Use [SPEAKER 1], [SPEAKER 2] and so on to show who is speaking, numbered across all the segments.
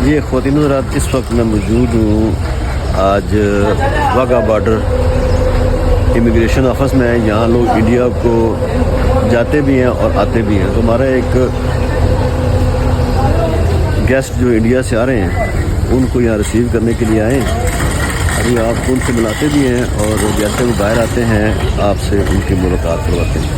[SPEAKER 1] ये ख़वातीन हज़रात, इस वक्त मैं मौजूद हूँ आज वाघा बॉर्डर इमिग्रेशन ऑफिस में। यहाँ लोग इंडिया को जाते भी हैं और आते भी हैं। तो हमारा एक गेस्ट जो इंडिया से आ रहे हैं उनको यहाँ रिसीव करने के लिए आए। अभी आप उनसे मिलाते भी हैं और जैसे वो बाहर आते हैं आपसे उनकी मुलाकात करवाते हैं।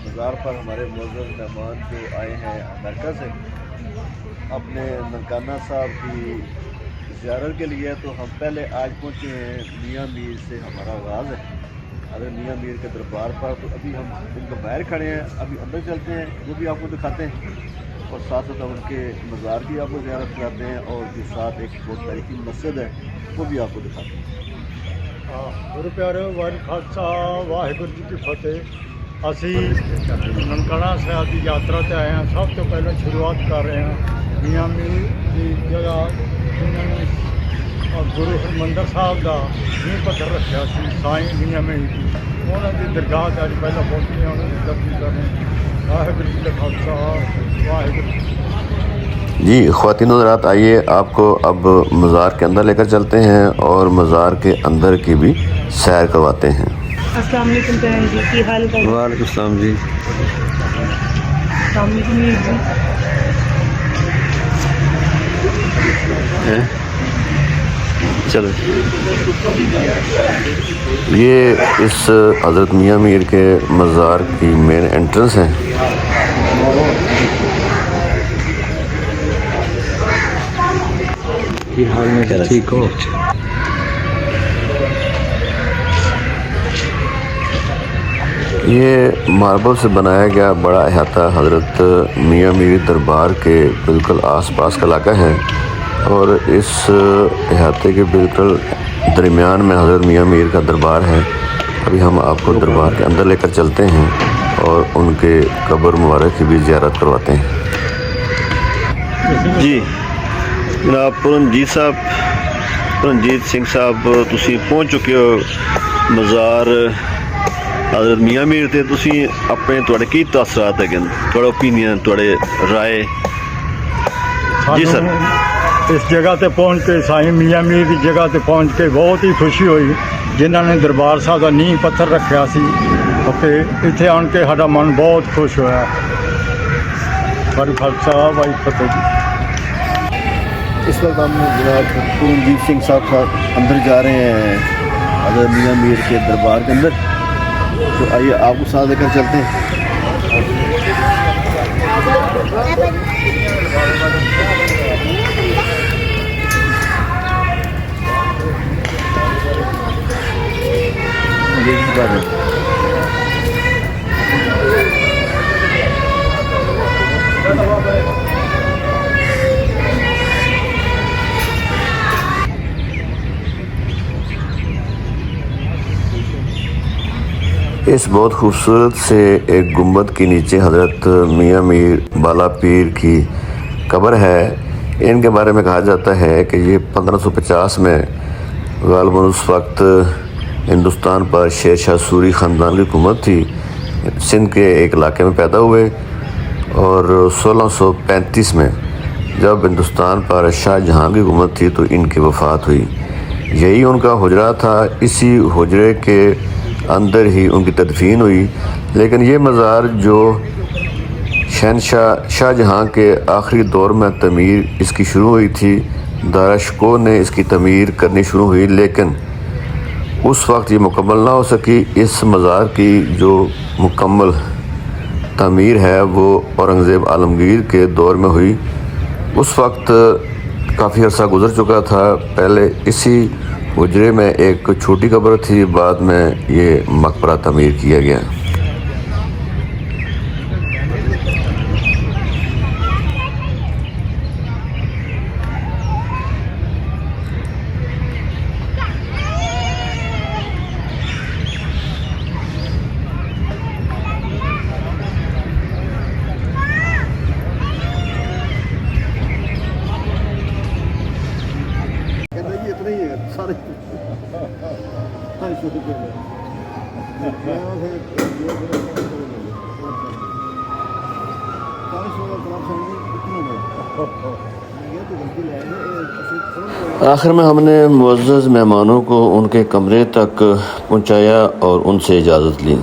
[SPEAKER 1] मज़ार पर हमारे मुअज़्ज़ज़ मेहमान जो आए हैं अमेरिका से अपने ननकाना साहब की ज़ियारत के लिए, तो हम पहले आज पहुँचे हैं मियाँ मीर से। हमारा आगाज़ है अगर मियाँ मीर के दरबार पर। तो अभी हम उनको बाहर खड़े हैं, अभी अंदर चलते हैं, वो भी आपको दिखाते हैं और साथ साथ उनके मज़ार की आपको ज़ियारत कराते हैं और जो साथ एक बहुत तारीखी मस्जिद है वो भी आपको दिखाते हैं।
[SPEAKER 2] गुरु प्यारे वाहिगुरू खालसा वाहिगुरू जी की फतेह। ਅਸੀਂ ਨਨਕਾਣਾ ਸਾਹਿਬ ਦੀ ਯਾਤਰਾ 'ਤੇ ਆਏ ਹਾਂ। ਸਭ ਤੋਂ ਪਹਿਲਾਂ ਸ਼ੁਰੂਆਤ ਕਰ ਰਹੇ ਹਾਂ ਮੀਆਂ ਮੀਰ ਦੀ ਜਗ੍ਹਾ ਜਿਨ੍ਹਾਂ ਨੇ ਗੁਰੂ ਹਰਿਮੰਦਰ ਸਾਹਿਬ ਦਾ ਨੀਂਹ ਪੱਥਰ ਰੱਖਿਆ ਸੀ, ਸਾਈਂ ਮੀਆਂ ਮੀਰ ਜੀ। ਉਹਨਾਂ ਦੀ ਦਰਗਾਹ 'ਤੇ ਅੱਜ ਪਹਿਲਾਂ ਪਹੁੰਚੇ ਹਾਂ, ਉਹਨਾਂ ਦੀ ਦਰਸ਼ਨ ਕਰ ਰਹੇ ਹਾਂ। ਵਾਹਿਗੁਰੂ ਜੀ ਦਾ ਖਾਲਸਾ ਵਾਹਿਗੁਰੂ
[SPEAKER 1] जी। ख़वातीन हज़रात, आइए आपको अब मज़ार के अंदर लेकर चलते हैं और मज़ार के अंदर की भी सैर करवाते हैं।
[SPEAKER 3] अस्सलाम वालेकुम बहन जी, की हाल है?
[SPEAKER 1] वालेकुम सलाम जी। हैं? चलो, ये इस हज़रत मियाँ मीर के मज़ार की मेन एंट्रेंस है। की हाल में ठीक हो? ये मार्बल से बनाया गया बड़ा अहाता हज़रत मियाँ मीर दरबार के बिल्कुल आसपास का इलाका है और इस अहाते के बिल्कुल दरमियान में हज़रत मियाँ मीर का दरबार है। अभी हम आपको दरबार के अंदर लेकर चलते हैं और उनके कब्र मुबारक की भी ज़ियारत करवाते हैं। जी जनाब परमजीत सिंह साहब, तुसी पहुँच चुके हो मज़ार हज़रत मियाँ मीर ते। तुसी अपने तुहाडे की तासरात है, तुहाडा ओपीनियन, तुहाडे राय? जी सर।
[SPEAKER 2] इस जगह ते पहुँच के साईं मियाँ मीर की जगह ते पहुँच के बहुत ही खुशी हुई, जिन्होंने दरबार साहब का नींह पत्थर रखा सी। ओके, इत्थे आन के साडा मन बहुत खुश होया। वाहिगुरू खालसा वाहिगुरू फतेह जी।
[SPEAKER 1] इस वक्त हम जनाब परमजीत सिंह साहब अंदर जा रहे हैं हज़रत मियाँ मीर के दरबार के अंदर। तो आइए आपको साथ लेकर चलते हैं। इस बहुत खूबसूरत से एक गुंबद के नीचे हज़रत मियाँ मीर बाला पीर की कब्र है। इनके बारे में कहा जाता है कि ये 1550 में ग़ालिबन उस वक्त हिंदुस्तान पर शेर शाह सूरी ख़ानदान की हुकूमत थी। सिंध के एक इलाके में पैदा हुए और 1635 में जब हिंदुस्तान पर शाहजहाँ की हुकूमत थी तो इनकी वफ़ात हुई। यही उनका हुजरा था, इसी हुजरे के अंदर ही उनकी तदफीन हुई। लेकिन ये मज़ार जो शहनशाह शाहजहाँ के आखिरी दौर में तमीर इसकी शुरू हुई थी, दारशकों ने इसकी तमीर करनी शुरू हुई, लेकिन उस वक्त ये मुकम्मल ना हो सकी। इस मज़ार की जो मुकम्मल तमीर है वो औरंगज़ेब आलमगीर के दौर में हुई। उस वक्त काफ़ी अर्सा गुज़र चुका था। पहले इसी हुजरे में एक छोटी कब्र थी, बाद में ये मकबरा तमीर किया गया। आखिर में हमने मुअज़्ज़ज़ मेहमानों को उनके कमरे तक पहुंचाया और उनसे इजाज़त ली।